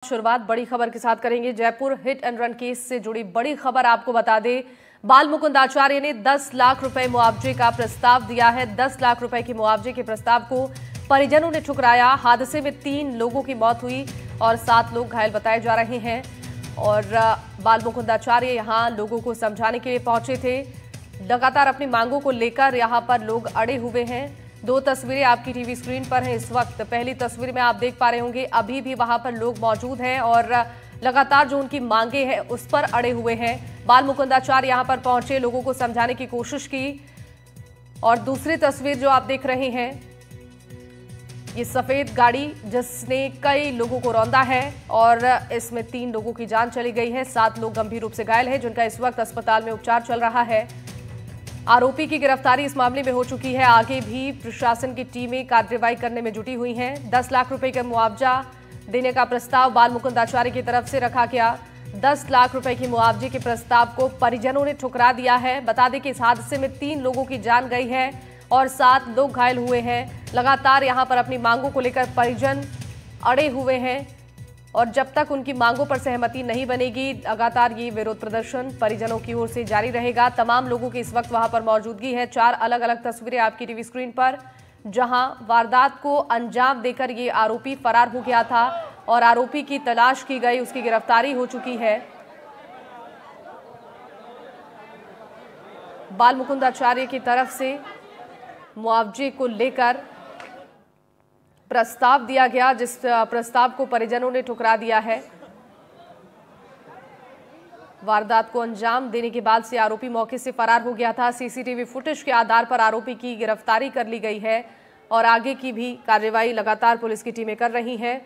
शुरुआत बड़ी खबर के साथ करेंगे। Jaipur hit and run case से जुड़ी बड़ी खबर आपको बता दें। बाल मुकुंद आचार्य ने 10 लाख रुपए मुआवजे का प्रस्ताव दिया है। 10 लाख रुपए के मुआवजे के प्रस्ताव को परिजनों ने ठुकराया। हादसे में 3 लोगों की मौत हुई और 7 लोग घायल बताए जा रहे हैं। और बाल मुकुंद आचार्य यहां लोगों को समझाने के लिए पहुंचे थे। लगातार अपनी मांगों को लेकर यहां पर लोग अड़े हुए हैं। 2 तस्वीरें आपकी टीवी स्क्रीन पर हैं इस वक्त। पहली तस्वीर में आप देख पा रहे होंगे अभी भी वहां पर लोग मौजूद हैं और लगातार जो उनकी मांगे हैं उस पर अड़े हुए हैं। बाल मुकुंद आचार्य यहां पर पहुंचे, लोगों को समझाने की कोशिश की। और दूसरी तस्वीर जो आप देख रहे हैं, ये सफेद गाड़ी जिसने कई लोगों को रौंदा है और इसमें 3 लोगों की जान चली गई है। 7 लोग गंभीर रूप से घायल हैं जिनका इस वक्त अस्पताल में उपचार चल रहा है। आरोपी की गिरफ्तारी इस मामले में हो चुकी है। आगे भी प्रशासन की टीमें कार्रवाई करने में जुटी हुई हैं। 10 लाख रुपए का मुआवजा देने का प्रस्ताव बाल मुकुंद आचार्य की तरफ से रखा गया। 10 लाख रुपए की मुआवजे के प्रस्ताव को परिजनों ने ठुकरा दिया है। बता दें कि इस हादसे में 3 लोगों की जान गई है और 7 लोग घायल हुए हैं। लगातार यहां पर अपनी मांगों को लेकर परिजन अड़े हुए हैं और जब तक उनकी मांगों पर सहमति नहीं बनेगी लगातार ये विरोध प्रदर्शन परिजनों की ओर से जारी रहेगा। तमाम लोगों की इस वक्त वहां पर मौजूदगी है। 4 अलग अलग तस्वीरें आपकी टीवी स्क्रीन पर, जहां वारदात को अंजाम देकर ये आरोपी फरार हो गया था और आरोपी की तलाश की गई, उसकी गिरफ्तारी हो चुकी है। बाल मुकुंद आचार्य की तरफ से मुआवजे को लेकर प्रस्ताव दिया गया, जिस प्रस्ताव को परिजनों ने ठुकरा दिया है। वारदात को अंजाम देने के बाद से आरोपी मौके से फरार हो गया था। सीसीटीवी फुटेज के आधार पर आरोपी की गिरफ्तारी कर ली गई है और आगे की भी कार्रवाई लगातार पुलिस की टीमें कर रही हैं।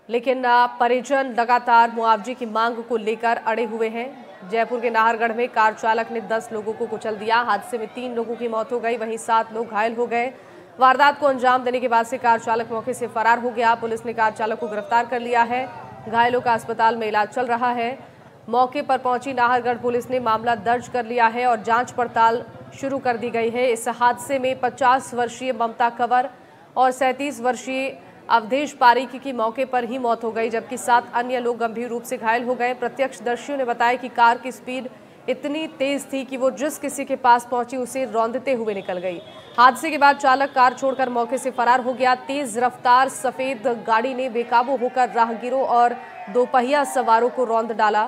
लेकिन परिजन लगातार मुआवजे की मांग को लेकर अड़े हुए हैं। जयपुर के नाहरगढ़ में कार चालक ने 10 लोगों को कुचल दिया। हादसे में 3 लोगों की मौत हो गई, वहीं 7 लोग घायल हो गए। वारदात को अंजाम देने के बाद से कार चालक मौके से फरार हो गया। पुलिस ने कार चालक को गिरफ्तार कर लिया है। घायलों का अस्पताल में इलाज चल रहा है। मौके पर पहुंची नाहरगढ़ पुलिस ने मामला दर्ज कर लिया है और जांच पड़ताल शुरू कर दी गई है। इस हादसे में 50 वर्षीय ममता कंवर और 37 वर्षीय अवधेश पारीक की मौके पर ही मौत हो गई, जबकि 7 अन्य लोग गंभीर रूप से घायल हो गए। प्रत्यक्षदर्शियों ने बताया कि कार की स्पीड इतनी तेज थी कि वो जिस किसी के पास पहुंची उसे रौंदते हुए निकल गई। हादसे के बाद चालक कार छोड़कर मौके से फरार हो गया। तेज रफ्तार सफेद गाड़ी ने बेकाबू होकर राहगीरों और 2 पहिया सवारों को रौंद डाला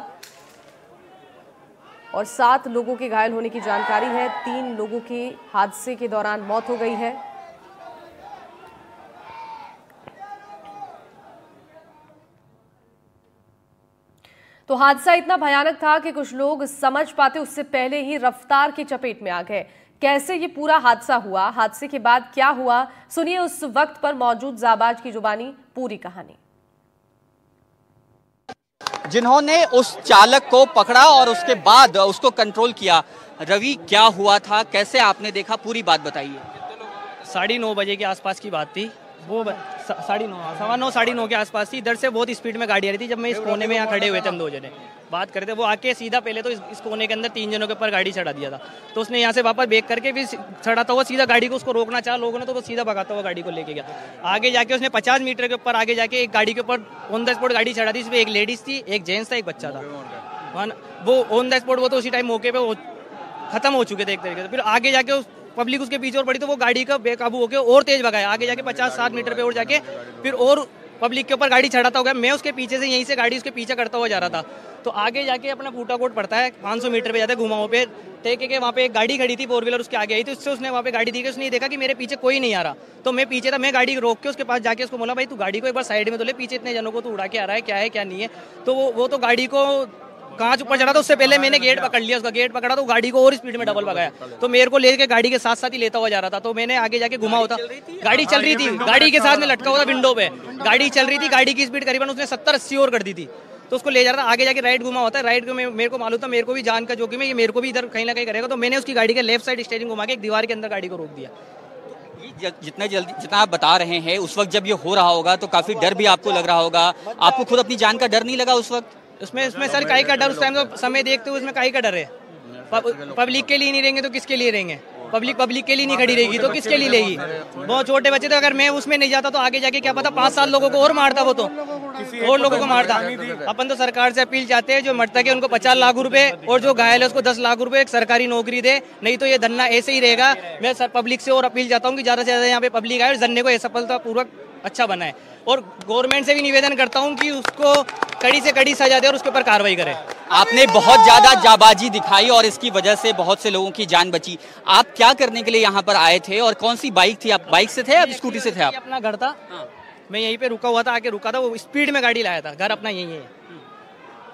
और 7 लोगों के घायल होने की जानकारी है। 3 लोगों की हादसे के दौरान मौत हो गई है। तो हादसा इतना भयानक था कि कुछ लोग समझ पाते उससे पहले ही रफ्तार की चपेट में आ गए। कैसे ये पूरा हादसा हुआ, हादसे के बाद क्या हुआ, सुनिए उस वक्त पर मौजूद जाबाज की जुबानी पूरी कहानी। जिन्होंने उस चालक को पकड़ा और उसके बाद उसको कंट्रोल किया, रवि क्या हुआ था, कैसे आपने देखा, पूरी बात बताइए। 9:30 बजे के आसपास की बात थी। वो 9:30 9:15 के आसपास थी। इधर से बहुत स्पीड में गाड़ी आ रही थी। जब मैं इस कोने में यहाँ खड़े हुए थे, हम 2 जने बात करते, वो आके सीधा पहले तो इस कोने के अंदर 3 जनों के ऊपर गाड़ी चढ़ा दिया था। तो उसने यहाँ से वापस बैक करके भी चढ़ाता हुआ सीधा गाड़ी को उसको रोकना चाहा लोगों ने, तो वो सीधा भगाता हुआ गाड़ी को लेके गया। आगे जाके उसने 50 मीटर के ऊपर आगे जाके एक गाड़ी के ऊपर ऑन द स्पॉट गाड़ी चढ़ा दी। इसमें एक लेडीज थी, एक जेंट्स था, एक बच्चा था। वो ऑन द स्पॉट वो तो उसी टाइम मौके पे खत्म हो चुके थे एक तरीके से। फिर आगे जाके पब्लिक उसके पीछे और पड़ी तो वो गाड़ी का बेकाबू होकर और तेज भगाया। आगे जाके 50-60 मीटर पे और जाके फिर और पब्लिक के ऊपर गाड़ी चढ़ाता हो गया। मैं उसके पीछे से यहीं से गाड़ी उसके पीछे करता हुआ जा रहा था। तो आगे जाके अपना फूटा कोट पड़ता है, 500 मीटर पे जाता है घुमाओ पे टेके के, वहाँ पे एक गाड़ी खड़ी थी 4 व्हीलर, उसके आगे आई थी। उससे उसने वहाँ पे गाड़ी दी, उसने देखा कि मेरे पीछे कोई नहीं आ रहा। तो मैं पीछे था, मैं गाड़ी रोक के उसके पास जाके उसको बोला, भाई तू गाड़ी को एक बार साइड में तो ले, पीछे इतने जनों को तू उड़ा के आ रहा है, क्या है क्या नहीं है। तो वो तो गाड़ी को कांच ऊपर चढ़ा था। उससे पहले मैंने गेट पकड़ लिया, उसका गेट पकड़ा तो गाड़ी को और स्पीड में डबल भगाया। तो मेरे को लेके गाड़ी के साथ साथ ही लेता हुआ जा रहा था। तो मैंने आगे जाके घुमा होता, गाड़ी चल रही थी, गाड़ी के साथ में लटका हुआ था विंडो पे, गाड़ी चल रही थी। गाड़ी की स्पीड करीबन उसने 70-80 और कर दी थी। तो उसको ले जा रहा था। आगे जाके राइट घुमा होता है, राइट को मेरे को मालूम था, मेरे को भी जान का जोखिम है, ये मेरे को भी इधर कहीं ना कहीं करेगा। तो मैंने उसकी गाड़ी के लेफ्ट साइड स्टीयरिंग घुमा के एक दीवार के अंदर गाड़ी को रोक दिया। जितना आप बता रहे हैं, उस वक्त जब ये हो रहा होगा तो काफी डर भी आपको लग रहा होगा। आपको खुद अपनी जान का डर नहीं लगा उस वक्त? उसमें सर काहे का डर, उस टाइम तो समय देखते हुए उसमें काहे का डर है। पब्लिक के लिए नहीं रहेंगे तो किसके लिए रहेंगे। पब्लिक के लिए नहीं खड़ी रहेगी तो किसके लिए लेगी? बहुत छोटे बच्चे थे, अगर मैं उसमें नहीं जाता तो आगे जाके क्या पता 5 साल लोगों को और मारता, वो तो और लोगों को मारता। अपन तो सरकार से अपील चाहते हैं जो मरतक है उनको 50 लाख रुपए और जो घायल है उसको 10 लाख रुपए एक सरकारी नौकरी दे, नहीं तो ये धरना ऐसे ही रहेगा। मैं पब्लिक से और अपील चाहता हूँ कि ज्यादा से ज्यादा यहाँ पे पब्लिक आए और धरने को सफलतापूर्वक अच्छा बनाए, और गवर्नमेंट से भी निवेदन करता हूँ कि उसको कड़ी से कड़ी सजा दे और उसके ऊपर कार्रवाई करे। आपने बहुत ज्यादा जाबाजी दिखाई और इसकी वजह से बहुत से लोगों की जान बची। आप क्या करने के लिए यहाँ पर आए थे और कौन सी बाइक थी? आप बाइक से थे या स्कूटी से थे? आप अपना घर था, मैं यहीं पे रुका हुआ था, आके रुका था, वो स्पीड में गाड़ी लाया था, घर अपना यही है।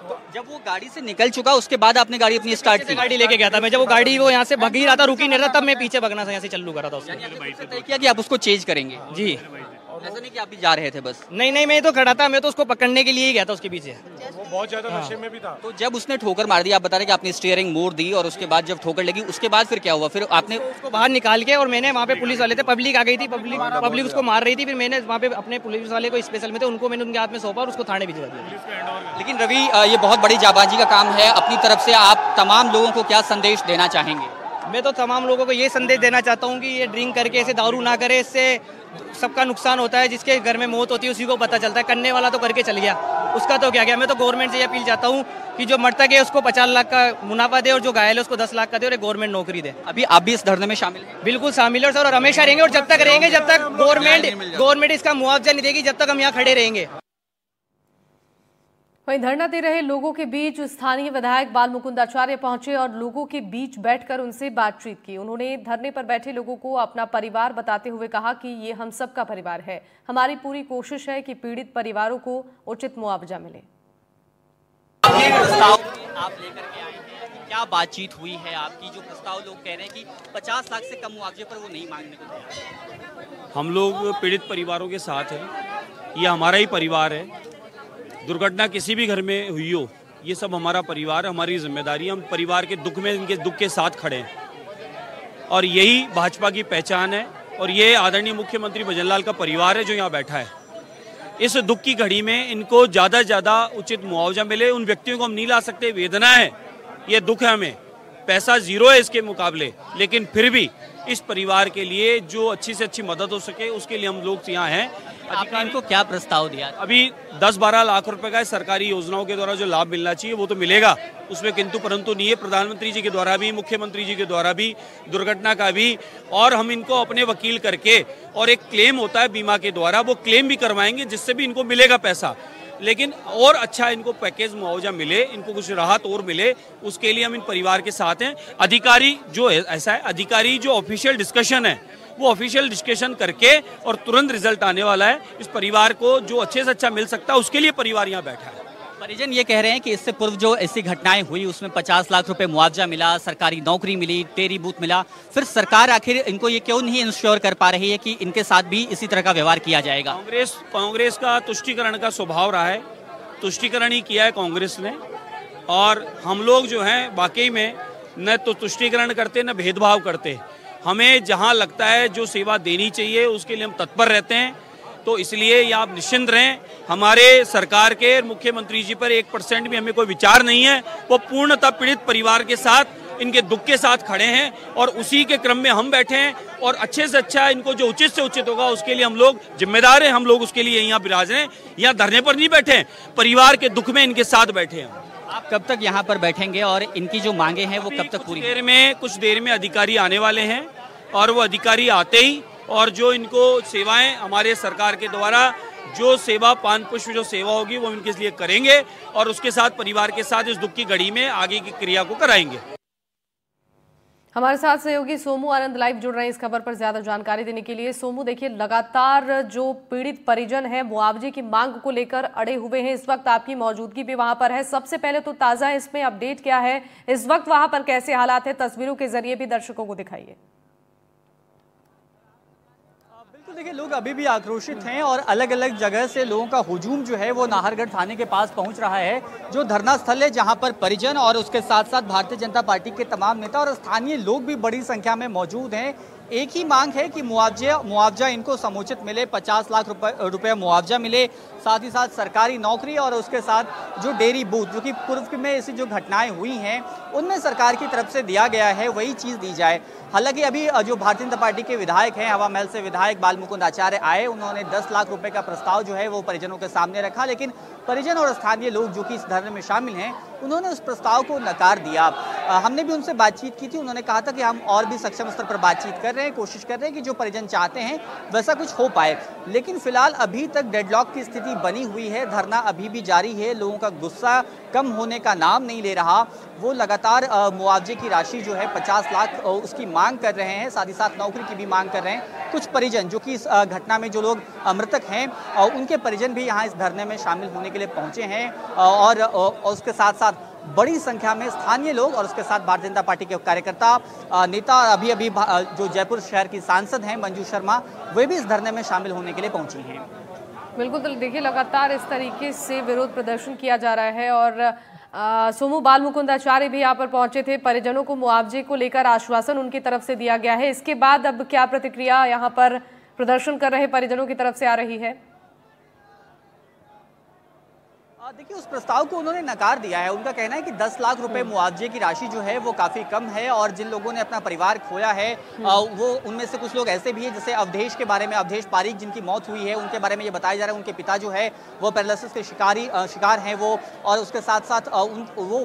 तो जब वो गाड़ी से निकल चुका उसके बाद आपने गाड़ी अपनी स्टार्ट की? गाड़ी लेके गया था मैं, जब वो गाड़ी वो यहाँ से भगी रहा था, रुकी नहीं रहा, तब मैं पीछे भगना था, यहाँ से चालू करा था उसको। तय किया कि आप उसको चेंज करेंगे? जी, ऐसा नहीं कि आप भी जा रहे थे बस? नहीं, मैं तो खड़ा था, मैं तो उसको पकड़ने के लिए ही गया था उसके पीछे। वो बहुत ज्यादा नशे में भी था। तो जब उसने ठोकर मार दी, आप बता रहे कि आपने स्टीयरिंग मोड़ दी और उसके बाद जब ठोकर लगी उसके बाद फिर क्या हुआ? फिर आपने उसको बाहर निकाल के, और मैंने वहाँ पे पुलिस वाले थे, पब्लिक आ गई थी, पब्लिक उसको मार रही थी, फिर मैंने वहाँ पे अपने पुलिस वाले को स्पेशल में थे उनको मैंने उनके हाथ में सौंपा और उसको थाने भिजवा दिया। लेकिन रवि, ये बहुत बड़ी जाबाजी का काम है, अपनी तरफ से आप तमाम लोगों को क्या संदेश देना चाहेंगे? मैं तो तमाम लोगों को ये संदेश देना चाहता हूँ कि ये ड्रिंक करके ऐसे दारू ना करे, इससे सबका नुकसान होता है। जिसके घर में मौत होती है उसी को पता चलता है, करने वाला तो करके चल गया, उसका तो क्या गया। मैं तो गवर्नमेंट से ये अपील चाहता हूँ कि जो मरतक है उसको 50 लाख का मुनाफा दे और जो घायल है उसको 10 लाख का दे और एक गवर्नमेंट नौकरी दे। अभी आप भी इस धरने में शामिल हैं? बिल्कुल शामिल है सर, और हमेशा रहेंगे, और जब तक रहेंगे, जब तक गवर्नमेंट इसका मुआवजा नहीं देगी, जब तक हम यहाँ खड़े रहेंगे। वहीं धरना दे रहे लोगों के बीच स्थानीय विधायक बाल मुकुंदाचार्य पहुंचे और लोगों के बीच बैठकर उनसे बातचीत की। उन्होंने धरने पर बैठे लोगों को अपना परिवार बताते हुए कहा कि ये हम सबका परिवार है, हमारी पूरी कोशिश है कि पीड़ित परिवारों को उचित मुआवजा मिले। ये प्रस्ताव आप लेकर के आए हैं, क्या बातचीत हुई है आपकी? जो प्रस्ताव लोग कह रहे हैं कि 50 लाख से कम मुआवजे पर वो नहीं मांगने को तैयार। हम लोग पीड़ित परिवारों के साथ हैं, ये हमारा ही परिवार है। दुर्घटना किसी भी घर में हुई हो, ये सब हमारा परिवार, हमारी जिम्मेदारी। हम परिवार के दुख में, इनके दुख के साथ खड़े हैं और यही भाजपा की पहचान है। और ये आदरणीय मुख्यमंत्री भजनलाल का परिवार है जो यहाँ बैठा है। इस दुख की घड़ी में इनको ज़्यादा से ज़्यादा उचित मुआवजा मिले। उन व्यक्तियों को हम नहीं ला सकते, वेदना है, ये दुख है, हमें पैसा जीरो है इसके मुकाबले, लेकिन फिर भी इस परिवार के लिए जो अच्छी से अच्छी मदद हो सके उसके लिए हम लोग यहाँ हैं। आपने इनको क्या प्रस्ताव दिया? अभी 10-12 लाख रुपए का सरकारी योजनाओं के द्वारा जो लाभ मिलना चाहिए वो तो मिलेगा, उसमें किंतु परंतु नहीं है। प्रधानमंत्री जी के द्वारा भी, मुख्यमंत्री जी के द्वारा भी, दुर्घटना का भी, और हम इनको अपने वकील करके, और एक क्लेम होता है बीमा के द्वारा, वो क्लेम भी करवाएंगे जिससे भी इनको मिलेगा पैसा। लेकिन और अच्छा इनको पैकेज मुआवजा मिले, इनको कुछ राहत और मिले, उसके लिए हम इन परिवार के साथ हैं। अधिकारी जो है, ऐसा है, अधिकारी जो ऑफिशियल डिस्कशन है वो ऑफिशियल डिस्कशन करके और तुरंत रिजल्ट आने वाला है। इस परिवार को जो अच्छे से अच्छा मिल सकता है उसके लिए परिवार यहाँ बैठा है। परिजन ये कह रहे हैं कि इससे पूर्व जो ऐसी घटनाएं हुई उसमें 50 लाख रुपए मुआवजा मिला, सरकारी नौकरी मिली, टेरी बूथ मिला, फिर सरकार आखिर इनको ये क्यों नहीं इंश्योर कर पा रही है कि इनके साथ भी इसी तरह का व्यवहार किया जाएगा? कांग्रेस का तुष्टीकरण का स्वभाव रहा है, तुष्टीकरण ही किया है कांग्रेस ने। और हम लोग जो हैं वाकई में न तो तुष्टीकरण करते न भेदभाव करते। हमें जहां लगता है जो सेवा देनी चाहिए उसके लिए हम तत्पर रहते हैं। तो इसलिए ये आप निश्चिंत रहें, हमारे सरकार के मुख्यमंत्री जी पर 1% भी हमें कोई विचार नहीं है। वो पूर्णतः पीड़ित परिवार के साथ, इनके दुख के साथ खड़े हैं और उसी के क्रम में हम बैठे हैं। और अच्छे से अच्छा इनको जो उचित से उचित होगा उसके लिए हम लोग जिम्मेदार हैं। हम लोग उसके लिए यहाँ विराज रहे हैं, यहाँ धरने पर नहीं बैठे हैं, परिवार के दुख में इनके साथ बैठे हैं। आप कब तक यहाँ पर बैठेंगे और इनकी जो मांगे हैं वो कब तक पूरी? कुछ देर में अधिकारी आने वाले हैं और वो अधिकारी आते ही, और जो इनको सेवाएं हमारे सरकार के द्वारा जो सेवा, पान पुष्प जो सेवा होगी वो इनके लिए करेंगे और उसके साथ परिवार के साथ इस दुख की घड़ी में आगे की क्रिया को कराएंगे। हमारे साथ सहयोगी सोमू आनंद लाइव जुड़ रहे हैं इस खबर पर ज्यादा जानकारी देने के लिए। सोमू, देखिए लगातार जो पीड़ित परिजन है मुआवजे की मांग को लेकर अड़े हुए हैं, इस वक्त आपकी मौजूदगी भी वहां पर है। सबसे पहले तो ताजा है, इसमें अपडेट क्या है, इस वक्त वहां पर कैसे हालात है, तस्वीरों के जरिए भी दर्शकों को दिखाइए। देखिए, लोग अभी भी आक्रोशित हैं और अलग अलग जगह से लोगों का हुजूम जो है वो नाहरगढ़ थाने के पास पहुंच रहा है, जो धरना स्थल है जहां पर परिजन और उसके साथ साथ भारतीय जनता पार्टी के तमाम नेता और स्थानीय लोग भी बड़ी संख्या में मौजूद हैं। एक ही मांग है कि मुआवजा इनको समुचित मिले, 50 लाख रुपए मुआवजा मिले, साथ ही साथ सरकारी नौकरी और उसके साथ जो डेयरी बूथ, जो कि पूर्व में ऐसी जो घटनाएं हुई हैं उनमें सरकार की तरफ से दिया गया है, वही चीज़ दी जाए। हालांकि अभी जो भारतीय जनता पार्टी के विधायक हैं, हवा महल से विधायक बाल मुकुंद आचार्य आए, उन्होंने 10 लाख रुपए का प्रस्ताव जो है वो परिजनों के सामने रखा, लेकिन परिजन और स्थानीय लोग जो कि इस धरने में शामिल हैं उन्होंने उस प्रस्ताव को नकार दिया। हमने भी उनसे बातचीत की थी, उन्होंने कहा था कि हम और भी सक्षम स्तर पर बातचीत कर रहे हैं, कोशिश कर रहे हैं कि जो परिजन चाहते हैं वैसा कुछ हो पाए, लेकिन फिलहाल अभी तक डेडलॉक की स्थिति बनी हुई है, धरना अभी भी जारी है, लोगों का गुस्सा कम होने का नाम नहीं ले रहा। वो लगातार मुआवजे की राशि जो है 50 लाख उसकी मांग कर रहे हैं, साथ ही साथ नौकरी की भी मांग कर रहे हैं। कुछ परिजन जो कि इस घटना में जो लोग मृतक हैं उनके परिजन भी यहाँ इस धरने में शामिल होने के लिए पहुंचे हैं और उसके साथ साथ बड़ी संख्या में स्थानीय लोग और उसके साथ भारतीय जनता पार्टी के कार्यकर्ता, नेता और अभी जो जयपुर शहर की सांसद हैं मंजू शर्मा, वे भी इस धरने में शामिल होने के लिए पहुंची हैं। बिल्कुल, तो देखिए लगातार इस तरीके से विरोध प्रदर्शन किया जा रहा है और सोमू बाल मुकुंद आचार्य भी यहाँ पर पहुंचे थे। परिजनों को मुआवजे को लेकर आश्वासन उनकी तरफ से दिया गया है। इसके बाद अब क्या प्रतिक्रिया यहाँ पर प्रदर्शन कर रहे परिजनों की तरफ से आ रही है? देखिए, उस प्रस्ताव को उन्होंने नकार दिया है। उनका कहना है कि 10 लाख रुपए मुआवजे की राशि जो है वो काफ़ी कम है और जिन लोगों ने अपना परिवार खोया है वो उनमें से कुछ लोग ऐसे भी हैं, जैसे अवधेश के बारे में, अवधेश पारीक जिनकी मौत हुई है, उनके बारे में ये बताया जा रहा है उनके पिता जो है वो पैरालिसिस के शिकार हैं वो, और उसके साथ साथ वो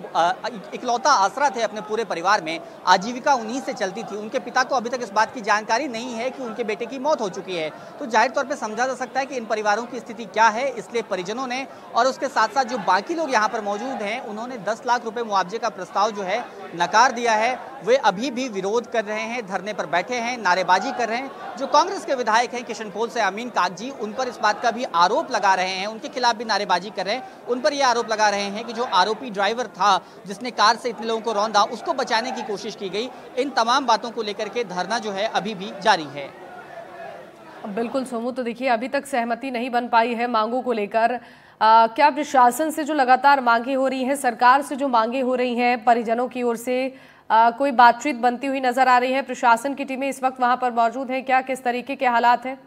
इकलौता आसरा थे अपने पूरे परिवार में, आजीविका उन्हीं से चलती थी। उनके पिता को अभी तक इस बात की जानकारी नहीं है कि उनके बेटे की मौत हो चुकी है, तो जाहिर तौर पर समझा जा सकता है कि इन परिवारों की स्थिति क्या है। इसलिए परिजनों ने और उसके साथ साथ जो बाकी लोग यहाँ पर मौजूद हैं उन्होंने 10 लाख रुपए मुआवजे का प्रस्ताव जो है नकार दिया है। वे अभी भी विरोध कर रहे हैं, धरने पर बैठे हैं, नारेबाजी कर रहे हैं। जो कांग्रेस के विधायक हैं किशनपोल से अमीन कागजी, उन पर इस बात का भी आरोप लगा रहे हैं, उनके खिलाफ भी नारेबाजी कर रहे हैं। उन पर यह आरोप लगा रहे हैं कि जो आरोपी ड्राइवर था जिसने कार से इतने लोगों को रौंदा, उसको बचाने की कोशिश की गई। इन तमाम बातों को लेकर के धरना जो है अभी भी जारी है। बिल्कुल सोमू, तो देखिए अभी तक सहमति नहीं बन पाई है मांगों को लेकर। क्या प्रशासन से जो लगातार मांगे हो रही हैं, सरकार से जो मांगे हो रही हैं परिजनों की ओर से, कोई बातचीत बनती हुई नजर आ रही है? प्रशासन की टीमें इस वक्त वहां पर मौजूद हैं, क्या किस तरीके के हालात हैं?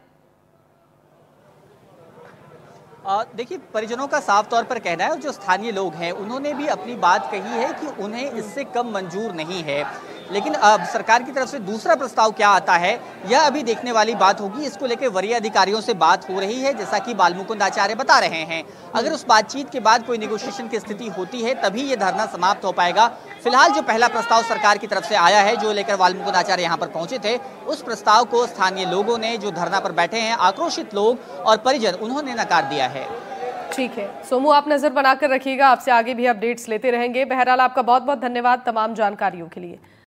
देखिए, परिजनों का साफ तौर पर कहना है और जो स्थानीय लोग हैं उन्होंने भी अपनी बात कही है कि उन्हें इससे कम मंजूर नहीं है, लेकिन अब सरकार की तरफ से दूसरा प्रस्ताव क्या आता है यह अभी देखने वाली बात होगी। इसको लेकर वरीय अधिकारियों से बात हो रही है, जैसा कि बाल मुकुंद आचार्य बता रहे हैं। अगर उस बातचीत के बाद कोई नेगोशिएशन की स्थिति होती है तभी ये धरना समाप्त हो पाएगा। फिलहाल जो पहला प्रस्ताव सरकार की तरफ से आया है, जो लेकर बाल मुकुंद आचार्य यहाँ पर पहुंचे थे, उस प्रस्ताव को स्थानीय लोगों ने, जो धरना पर बैठे हैं आक्रोशित लोग और परिजन, उन्होंने नकार दिया है। ठीक है सोमू, आप नजर बनाकर रखिएगा, आपसे आगे भी अपडेट्स लेते रहेंगे। बहरहाल आपका बहुत बहुत धन्यवाद तमाम जानकारियों के लिए।